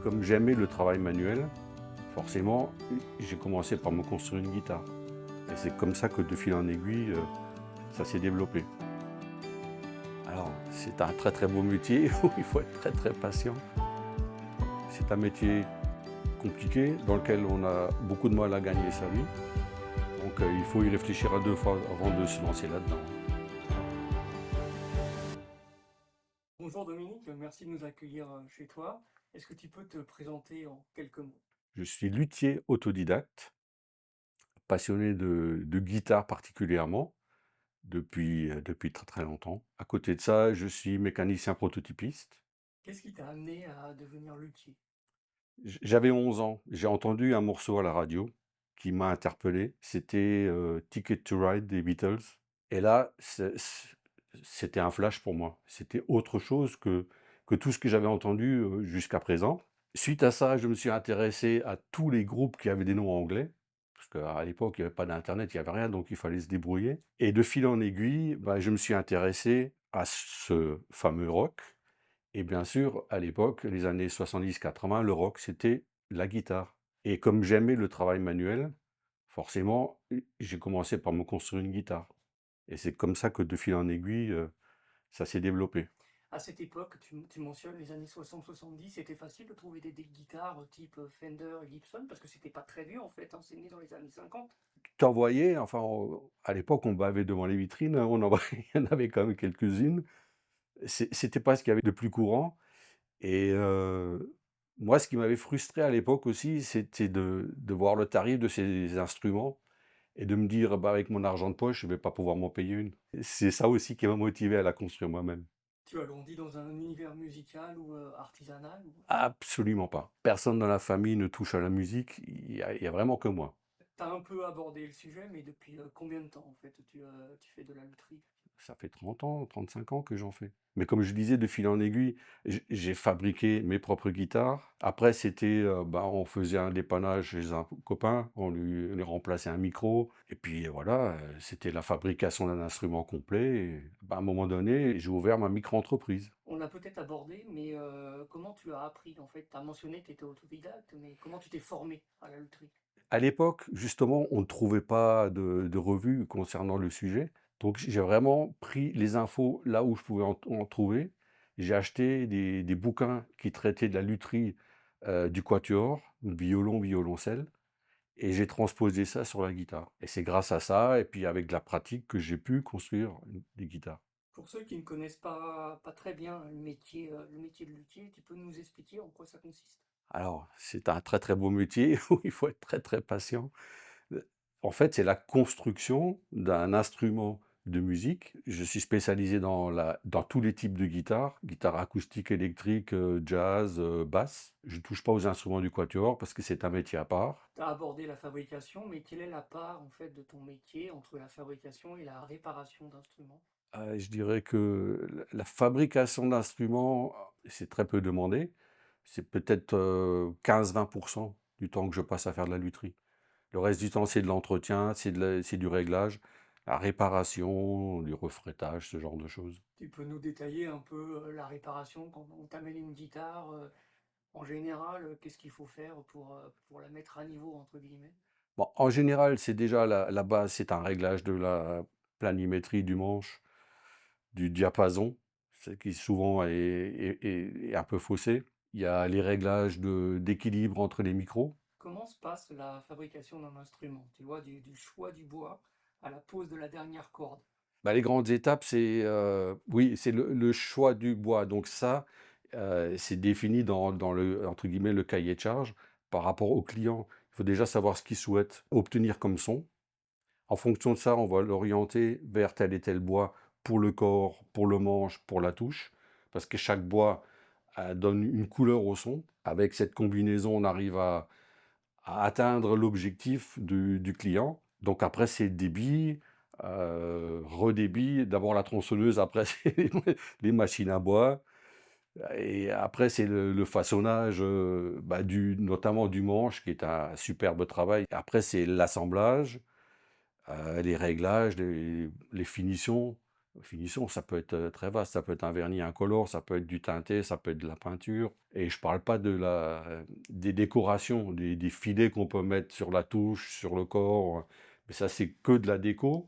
Comme j'aimais le travail manuel, forcément, j'ai commencé par me construire une guitare. Et c'est comme ça que de fil en aiguille, ça s'est développé. Alors, c'est un très très beau métier où il faut être très très patient. C'est un métier compliqué dans lequel on a beaucoup de mal à gagner sa vie. Donc il faut y réfléchir à deux fois avant de se lancer là-dedans. Bonjour Dominique, merci de nous accueillir chez toi. Est-ce que tu peux te présenter en quelques mots? Je suis luthier autodidacte, passionné de guitare particulièrement, depuis très très longtemps. À côté de ça, je suis mécanicien prototypiste. Qu'est-ce qui t'a amené à devenir luthier? J'avais 11 ans, j'ai entendu un morceau à la radio qui m'a interpellé. C'était Ticket to Ride des Beatles. Et là, c'était un flash pour moi. C'était autre chose que tout ce que j'avais entendu jusqu'à présent. Suite à ça, je me suis intéressé à tous les groupes qui avaient des noms anglais. Parce qu'à l'époque, il n'y avait pas d'internet, il n'y avait rien, donc il fallait se débrouiller. Et de fil en aiguille, bah, je me suis intéressé à ce fameux rock. Et bien sûr, à l'époque, les années 70-80, le rock, c'était la guitare. Et comme j'aimais le travail manuel, forcément, j'ai commencé par me construire une guitare. Et c'est comme ça que de fil en aiguille, ça s'est développé. À cette époque, tu mentionnes les années 60-70, c'était facile de trouver des decks guitares type Fender et Gibson parce que c'était pas très vieux en fait, hein, c'est né dans les années 50. Tu en voyais, enfin, à l'époque, on bavait devant les vitrines, hein, on en voyait il y en avait quand même quelques-unes. C'était pas ce qu'il y avait de plus courant. Et moi, ce qui m'avait frustré à l'époque aussi, c'était de voir le tarif de ces instruments et de me dire: «Bah, avec mon argent de poche, je vais pas pouvoir m'en payer une». C'est ça aussi qui m'a motivé à la construire moi-même. Tu as grandi dans un univers musical ou artisanal? Absolument pas. Personne dans la famille ne touche à la musique, il y a vraiment que moi. Tu as un peu abordé le sujet, mais depuis combien de temps en fait tu fais de la lutherie? Ça fait 30 ans, 35 ans que j'en fais. Mais comme je disais, de fil en aiguille, j'ai fabriqué mes propres guitares. Après, c'était, bah, on faisait un dépannage chez un copain, on lui remplaçait un micro et puis voilà, c'était la fabrication d'un instrument complet et bah, à un moment donné, j'ai ouvert ma micro-entreprise. On l'a peut-être abordé, mais comment tu as appris en fait? Tu as mentionné que tu étais autodidacte, mais comment tu t'es formé à la lutherie? À l'époque, justement, on ne trouvait pas de revues concernant le sujet. Donc j'ai vraiment pris les infos là où je pouvais en trouver. J'ai acheté des bouquins qui traitaient de la lutherie, du quatuor, violon, violoncelle et j'ai transposé ça sur la guitare et c'est grâce à ça et puis avec de la pratique que j'ai pu construire des guitares. Pour ceux qui ne connaissent pas très bien le métier de luthier, tu peux nous expliquer en quoi ça consiste? Alors, c'est un très, très beau métier où il faut être très, très patient. En fait, c'est la construction d'un instrument de musique. Je suis spécialisé dans tous les types de guitares, guitare acoustique, électrique, jazz, basse. Je ne touche pas aux instruments du quatuor parce que c'est un métier à part. Tu as abordé la fabrication, mais quelle est la part en fait de ton métier entre la fabrication et la réparation d'instruments? Je dirais que la fabrication d'instruments, c'est très peu demandé. C'est peut-être 15-20 du temps que je passe à faire de la lutherie. Le reste du temps, c'est de l'entretien, c'est du réglage, la réparation, du refrétage, ce genre de choses. Tu peux nous détailler un peu la réparation quand on t'amène une guitare, en général, qu'est-ce qu'il faut faire pour la mettre à niveau entre guillemets? Bon, en général, c'est déjà la base, c'est un réglage de la planimétrie du manche, du diapason, ce qui souvent est un peu faussé. Il y a les réglages d'équilibre entre les micros. Comment se passe la fabrication d'un instrument? Tu vois, du choix du bois à la pose de la dernière corde. Bah, les grandes étapes, oui, c'est le choix du bois. Donc ça, c'est défini dans le entre guillemets «le cahier de charge» par rapport au client. Il faut déjà savoir ce qu'il souhaite obtenir comme son. En fonction de ça, on va l'orienter vers tel et tel bois pour le corps, pour le manche, pour la touche, parce que chaque bois, donne une couleur au son. Avec cette combinaison, on arrive à atteindre l'objectif du client. Donc après, c'est débit, redébit. D'abord la tronçonneuse, après c'est les machines à bois et après c'est le façonnage, bah, notamment du manche qui est un superbe travail. Après c'est l'assemblage, les réglages, les finitions. Finition, ça peut être, très vaste, ça peut être un vernis incolore, ça peut être du teinté, ça peut être de la peinture et je parle pas de la des décorations, des filets qu'on peut mettre sur la touche, sur le corps, mais ça, c'est que de la déco,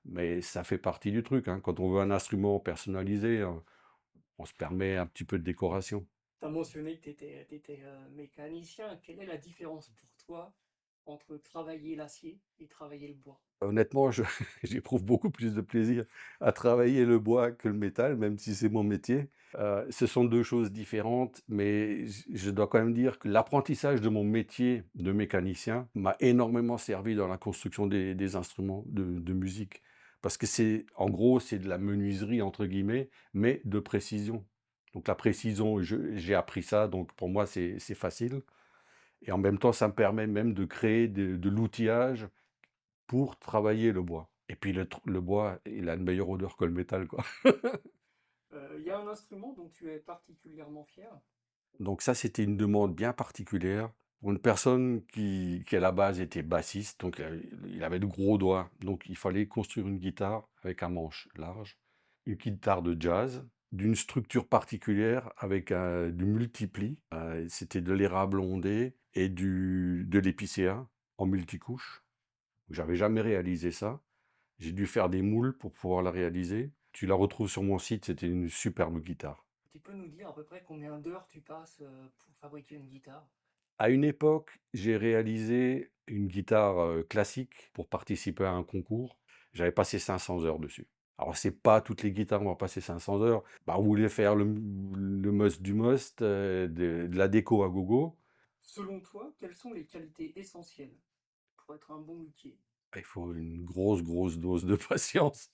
mais ça fait partie du truc, hein. Quand on veut un instrument personnalisé, on se permet un petit peu de décoration. Tu as mentionné que tu étais, mécanicien. Quelle est la différence pour toi entre travailler l'acier et travailler le bois? Honnêtement, je j'éprouve beaucoup plus de plaisir à travailler le bois que le métal, même si c'est mon métier. Ce sont 2 choses différentes, mais je dois quand même dire que l'apprentissage de mon métier de mécanicien m'a énormément servi dans la construction des instruments de musique. Parce que c'est en gros, c'est de la «menuiserie» entre guillemets, mais de précision. Donc la précision, j'ai appris ça, donc pour moi c'est facile et en même temps, ça me permet même de créer de l'outillage pour travailler le bois et puis le bois, il a une meilleure odeur que le métal, quoi. Il y a un instrument dont tu es particulièrement fier? Donc ça, c'était une demande bien particulière pour une personne qui à la base était bassiste, donc il avait de gros doigts, donc il fallait construire une guitare avec un manche large, une guitare de jazz d'une structure particulière avec du multipli, c'était de l'érable ondé et de l'épicéa en multicouche. J'avais jamais réalisé ça. J'ai dû faire des moules pour pouvoir la réaliser. Tu la retrouves sur mon site, c'était une superbe guitare. Tu peux nous dire à peu près combien d'heures tu passes, pour fabriquer une guitare? À une époque, j'ai réalisé une guitare, classique pour participer à un concours. J'avais passé 500 heures dessus. Alors c'est pas toutes les guitares où on va passer 500 heures. Bah, on voulait faire le must du must, de la déco à gogo. Selon toi, quelles sont les qualités essentielles pour être un bon luthier? Il faut une grosse, grosse dose de patience.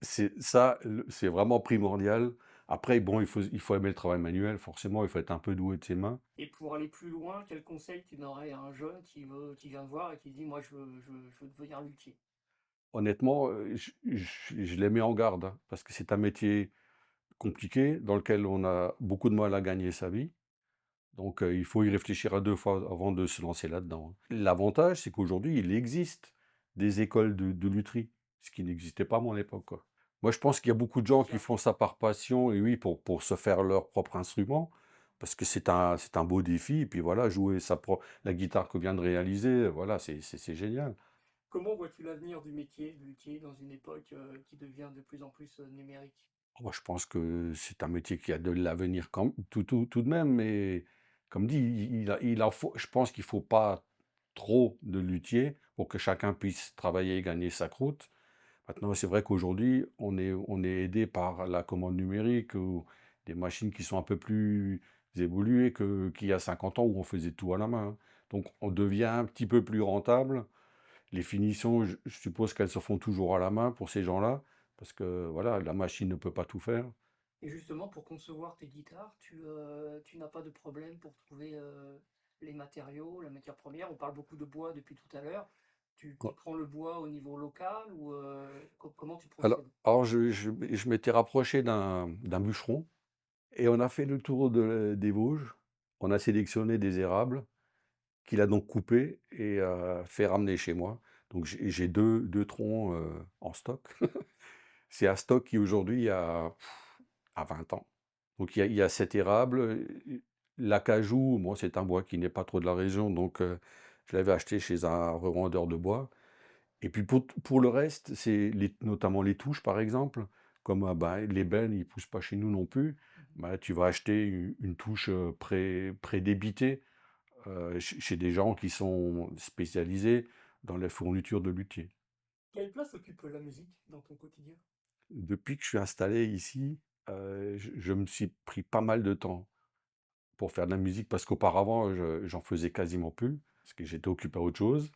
C'est c'est ça, c'est vraiment primordial. Après bon, il faut aimer le travail manuel, forcément, il faut être un peu doué de ses mains. Et pour aller plus loin, quel conseil tu donnerais à un jeune qui vient te voir et qui dit: «Moi, je veux devenir luthier»? Honnêtement, je les mets en garde, hein, parce que c'est un métier compliqué, dans lequel on a beaucoup de mal à gagner sa vie. Donc, il faut y réfléchir à 2 fois avant de se lancer là-dedans, hein. L'avantage, c'est qu'aujourd'hui, il existe des écoles de lutherie, ce qui n'existait pas à mon époque, quoi. Moi, je pense qu'il y a beaucoup de gens qui font ça par passion et oui, pour se faire leur propre instrument, parce que c'est un beau défi et puis voilà, jouer la guitare qu'on vient de réaliser, voilà, c'est génial. Comment vois-tu l'avenir du métier de luthier dans une époque, qui devient de plus en plus, numérique? Moi, je pense que c'est un métier qui a de l'avenir quand tout de même, mais comme dit, il en faut je pense qu'il faut pas trop de luthiers pour que chacun puisse travailler et gagner sa croûte. Maintenant, c'est vrai qu'aujourd'hui, on est aidé par la commande numérique ou des machines qui sont un peu plus évoluées qu'il y a 50 ans où on faisait tout à la main, hein. Donc on devient un petit peu plus rentable. Les finitions, je suppose qu'elles se font toujours à la main pour ces gens-là, parce que voilà, la machine ne peut pas tout faire. Et justement, pour concevoir tes guitares, tu n'as pas de problème pour trouver, les matériaux, la matière première? On parle beaucoup de bois depuis tout à l'heure. Tu prends le bois au niveau local ou, comment tu procèdes? Alors je m'étais rapproché d'un bûcheron et on a fait le tour des Vosges. On a sélectionné des érables qu'il a donc coupés et fait ramener chez moi. Donc j'ai 2 troncs, en stock. C'est un stock qui aujourd'hui a 20 ans. Donc il y a cet érable, l'acajou, moi c'est un bois qui n'est pas trop de la région, donc je l'avais acheté chez un revendeur de bois. Et puis pour le reste, c'est notamment les touches par exemple, comme, bah, l'ébène, il pousse pas chez nous non plus. Mmh. Bah, tu vas acheter une touche, prédébitée, chez des gens qui sont spécialisés dans les fournitures de luthier. Quelle place occupe la musique dans ton quotidien? Depuis que je suis installé ici, je me suis pris pas mal de temps pour faire de la musique parce qu'auparavant, j'en faisais quasiment plus, parce que j'étais occupé à autre chose.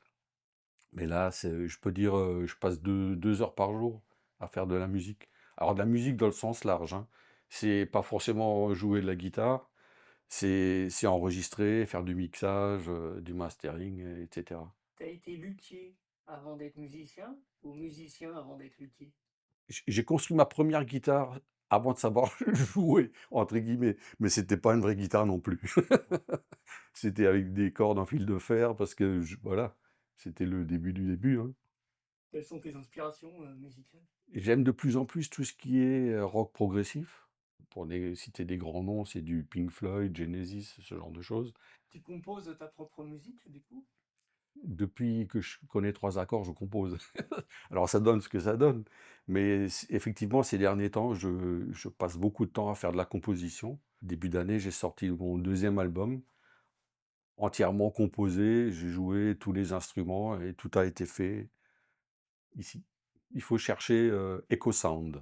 Mais là, je peux dire, je passe 2 heures par jour à faire de la musique. Alors de la musique dans le sens large, hein. C'est pas forcément jouer de la guitare, c'est enregistrer, faire du mixage, du mastering, et cetera. Tu as été luthier avant d'être musicien ou musicien avant d'être luthier? J'ai construit ma première guitare avant de savoir «jouer» entre guillemets, mais c'était pas une vraie guitare non plus. C'était avec des cordes en fil de fer parce que voilà, c'était le début du début, hein. Quelles sont tes inspirations, musicales? J'aime de plus en plus tout ce qui est, rock progressif. Pour citer des grands noms, c'est du Pink Floyd, Genesis, ce genre de choses. Tu composes ta propre musique, du coup? Depuis que je connais 3 accords, je compose. Alors ça donne ce que ça donne, mais effectivement, ces derniers temps, je passe beaucoup de temps à faire de la composition. Début d'année, j'ai sorti mon deuxième album, entièrement composé, j'ai joué tous les instruments et tout a été fait ici. Il faut chercher, Echo Sound.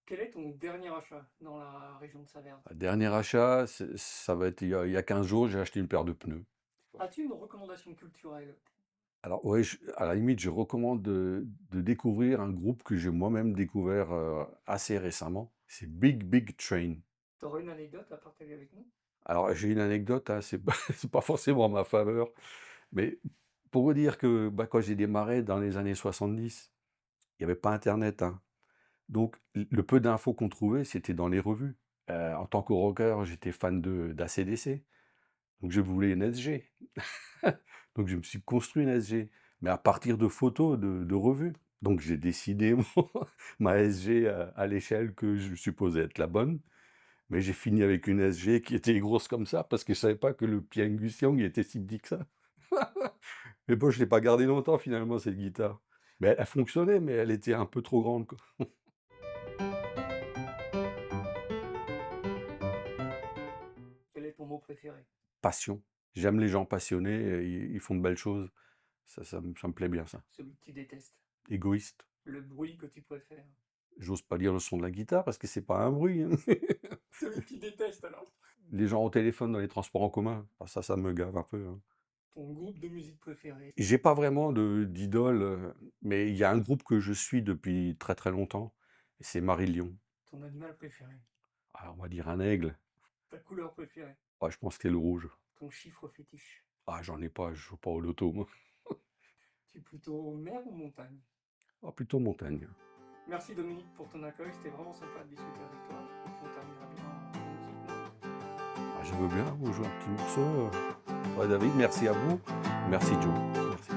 Quel est ton dernier achat dans la région de Saverne? Dernier achat, ça va être il y a 15 jours, j'ai acheté une paire de pneus. As-tu une recommandation culturelle? Alors ouais, à la limite, je recommande de découvrir un groupe que j'ai moi-même découvert, assez récemment. C'est Big Big Train. Tu aurais une anecdote à partager avec nous? Alors j'ai une anecdote, hein, c'est pas c'est pas forcément en ma faveur, mais pour vous dire que, bah, quand j'ai démarré dans les années 70, il y avait pas internet, hein. Donc le peu d'infos qu'on trouvait, c'était dans les revues. En tant que rocker, j'étais fan de d'AC/DC, donc je voulais une SG. Donc je me suis construit une SG, mais à partir de photos de revues. Donc j'ai décidé ma SG à l'échelle que je supposais être la bonne, mais j'ai fini avec une SG qui était grosse comme ça parce que je savais pas que le pied Angus Young était si petit que ça. Mais bon, je l'ai pas gardé longtemps finalement cette guitare. Mais elle fonctionnait, mais elle était un peu trop grande, quoi. Quel est ton mot préféré? Passion. J'aime les gens passionnés, ils font de belles choses. Ça me plaît bien ça. Celui que tu détestes? Égoïste. Le bruit que tu préfères? J'ose pas dire le son de la guitare parce que c'est pas un bruit, hein. Celui que tu détestes alors? Les gens au téléphone dans les transports en commun, ah ça me gave un peu, hein. Ton groupe de musique préféré? J'ai pas vraiment d'idole, mais il y a un groupe que je suis depuis très, très longtemps, et c'est Marillion. Ton animal préféré? Alors on va dire un aigle. Ta couleur préférée? Ah je pense que c'est le rouge. Ton chiffre fétiche? Ah j'en ai pas, je joue pas au loto moi. Tu es plutôt mer ou montagne? Ah plutôt montagne. Merci Dominique pour ton accueil, c'était vraiment sympa de discuter avec toi. Et puis on terminera bien en musique. Ah je veux bien vous jouer un petit morceau, ouais David, merci à vous. Merci Joe, merci.